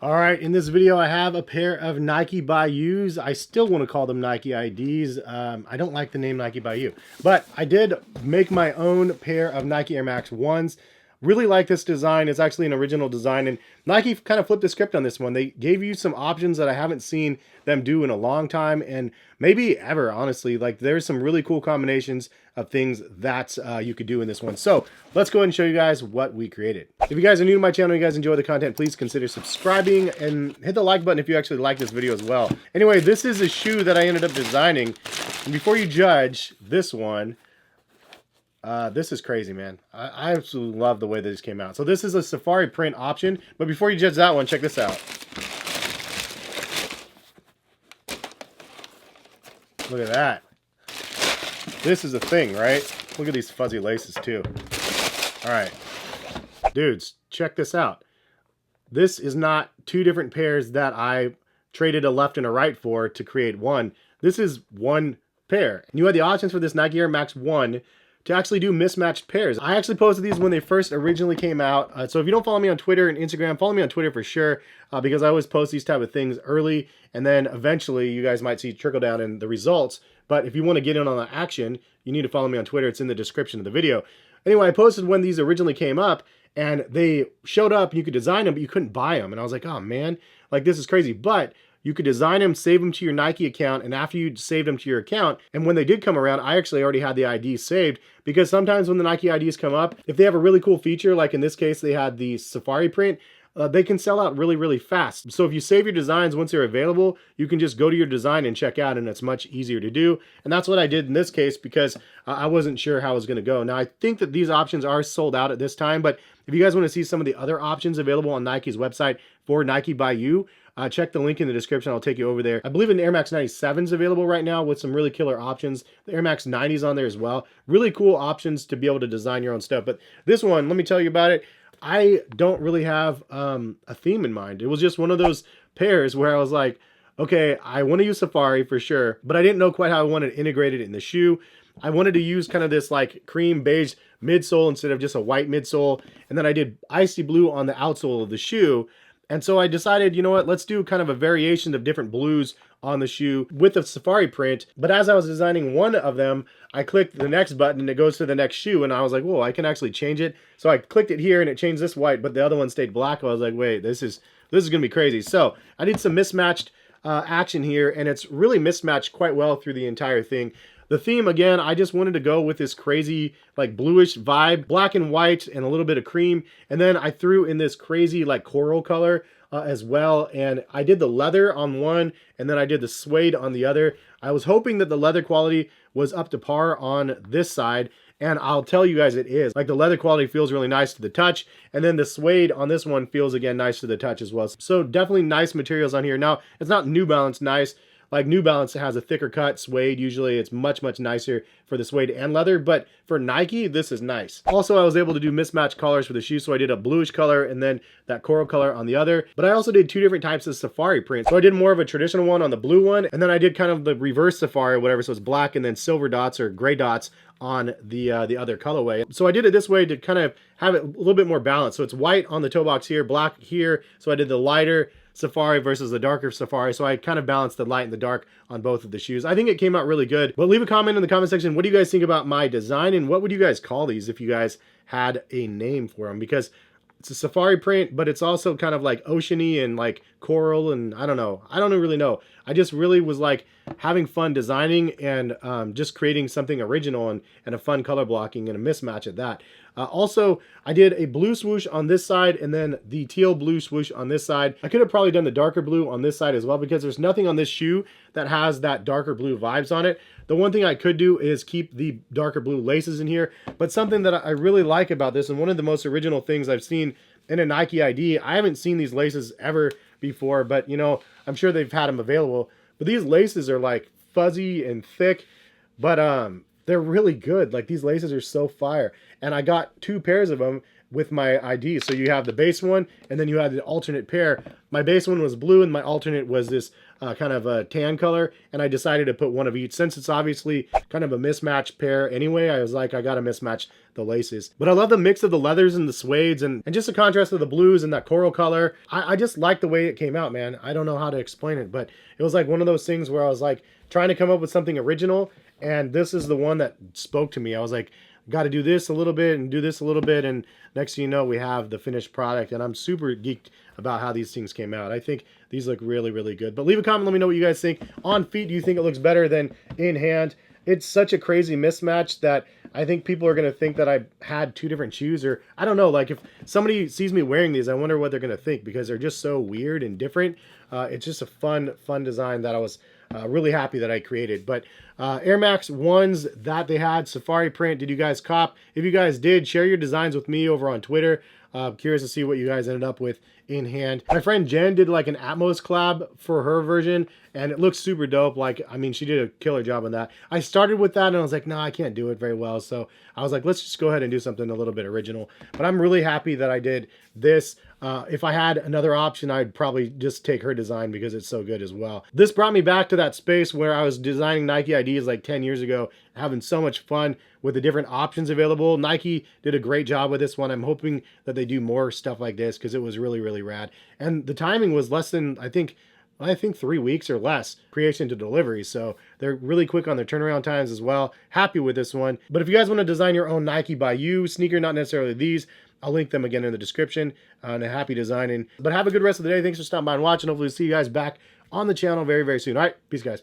All right, in this video I have a pair of Nike Bayous. I still want to call them Nike IDs. I don't like the name Nike Bayou, but I did make my own pair of Nike Air Max 1s. Really like this design. It's actually an original design, and Nike kind of flipped the script on this one. They gave you some options that I haven't seen them do in a long time, and maybe ever, honestly. Like, there's some really cool combinations of things that you could do in this one. So let's go ahead and show you guys what we created. If you guys are new to my channel, you guys enjoy the content, please consider subscribing and hit the like button if you actually like this video as well. Anyway, this is a shoe that I ended up designing, and before you judge this one, this is crazy, man. I absolutely love the way this came out. So this is a safari print option, but before you judge that one, check this out. Look at that. This is a thing, right? Look at these fuzzy laces too. All right, dudes, check this out. This is not two different pairs that I traded a left and a right for to create one. This is one pair. And you had the options for this Nike Air Max 1 to actually do mismatched pairs. I actually posted these when they first originally came out. So if you don't follow me on Twitter and Instagram, follow me on Twitter for sure, because I always post these type of things early, and then eventually you guys might see trickle down in the results. But if you want to get in on the action, you need to follow me on Twitter. It's in the description of the video. Anyway, I posted when these originally came up, and they showed up, and you could design them, but you couldn't buy them. And I was like, oh man, like this is crazy. But you could design them, save them to your Nike account, and after you saved them to your account, and when they did come around, I actually already had the IDs saved, because sometimes when the Nike IDs come up, if they have a really cool feature, like in this case, they had the safari print, they can sell out really, really fast. So if you save your designs once they're available, you can just go to your design and check out, and it's much easier to do. And that's what I did in this case, because I wasn't sure how it was going to go. Now, I think that these options are sold out at this time, but if you guys want to see some of the other options available on Nike's website for Nike Bayou, check the link in the description. I'll take you over there. I believe an Air Max 97 is available right now with some really killer options. The Air Max 90 is on there as well. Really cool options to be able to design your own stuff. But this one, let me tell you about it. I don't really have a theme in mind. It was just one of those pairs where I was like, okay, I want to use Safari for sure, but I didn't know quite how I wanted to integrate it in the shoe. I wanted to use kind of this like cream beige midsole instead of just a white midsole. And then I did icy blue on the outsole of the shoe. And so I decided, you know what, let's do kind of a variation of different blues on the shoe with the safari print. But as I was designing one of them, I clicked the next button and it goes to the next shoe. And I was like, whoa, I can actually change it. So I clicked it here and it changed this white, but the other one stayed black. I was like, wait, this is gonna be crazy. So I did some mismatched action here, and it's really mismatched quite well through the entire thing. The theme, again, I just wanted to go with this crazy, like, bluish vibe, black and white and a little bit of cream. And then I threw in this crazy, like, coral color as well. And I did the leather on one, and then I did the suede on the other. I was hoping that the leather quality was up to par on this side, and I'll tell you guys it is. Like, the leather quality feels really nice to the touch, and then the suede on this one feels, again, nice to the touch as well. So definitely nice materials on here. Now, it's not New Balance nice. Like, New Balance has a thicker cut suede. Usually it's much, much nicer for the suede and leather, but for Nike, this is nice. Also, I was able to do mismatched colors for the shoe, so I did a bluish color and then that coral color on the other. But I also did two different types of safari print. So I did more of a traditional one on the blue one, and then I did kind of the reverse safari or whatever, so it's black and then silver dots or gray dots on the other colorway. So I did it this way to kind of have it a little bit more balanced. So it's white on the toe box here, black here. So I did the lighter safari versus the darker safari, so I kind of balanced the light and the dark on both of the shoes. I think it came out really good. But leave a comment in the comment section. What do you guys think about my design, and what would you guys call these if you guys had a name for them? Because it's a safari print, but it's also kind of like oceany and like coral, and I don't know. I don't really know. I just really was like having fun designing and just creating something original and a fun color blocking and a mismatch at that. Also, I did a blue swoosh on this side and then the teal blue swoosh on this side. I could have probably done the darker blue on this side as well, because there's nothing on this shoe that has that darker blue vibes on it. The one thing I could do is keep the darker blue laces in here, but something that I really like about this, and one of the most original things I've seen in a Nike ID, I haven't seen these laces ever before, but you know, I'm sure they've had them available. But these laces are like fuzzy and thick, but they're really good. Like, these laces are so fire. And I got two pairs of them, with my ID. So you have the base one, and then you have the alternate pair. My base one was blue, and my alternate was this kind of a tan color, and I decided to put one of each. Since it's obviously kind of a mismatched pair anyway, I was like, I gotta mismatch the laces. But I love the mix of the leathers and the suedes, and just the contrast of the blues and that coral color. I just like the way it came out, man. I don't know how to explain it, but it was like one of those things where I was like trying to come up with something original, and this is the one that spoke to me. I was like, got to do this a little bit and do this a little bit, and next thing you know, we have the finished product, and I'm super geeked about how these things came out. I think these look really, really good. But leave a comment, let me know what you guys think. On feet, do you think it looks better than in hand? It's such a crazy mismatch that I think people are going to think that I had two different shoes, or I don't know, like if somebody sees me wearing these, I wonder what they're going to think, because they're just so weird and different. It's just a fun design that I was really happy that I created. But Air Max 1s that they had, Safari print, did you guys cop? If you guys did, share your designs with me over on Twitter. Curious to see what you guys ended up with in hand. My friend Jen did like an Atmos collab for her version, and it looks super dope. Like, I mean, she did a killer job on that. I started with that, and I was like, no, I can't do it very well. So I was like, let's just go ahead and do something a little bit original. But I'm really happy that I did this. If I had another option, I'd probably just take her design because it's so good as well. This brought me back to that space where I was designing Nike IDs like 10 years ago, having so much fun with the different options available. Nike did a great job with this one. I'm hoping that they do more stuff like this because it was really, really rad. And the timing was less than, I think 3 weeks or less, creation to delivery. So they're really quick on their turnaround times as well. Happy with this one. But if you guys want to design your own Nike by you sneaker, not necessarily these, I'll link them again in the description. And happy designing. But have a good rest of the day. Thanks for stopping by and watching. Hopefully see you guys back on the channel very, very soon. All right, peace, guys.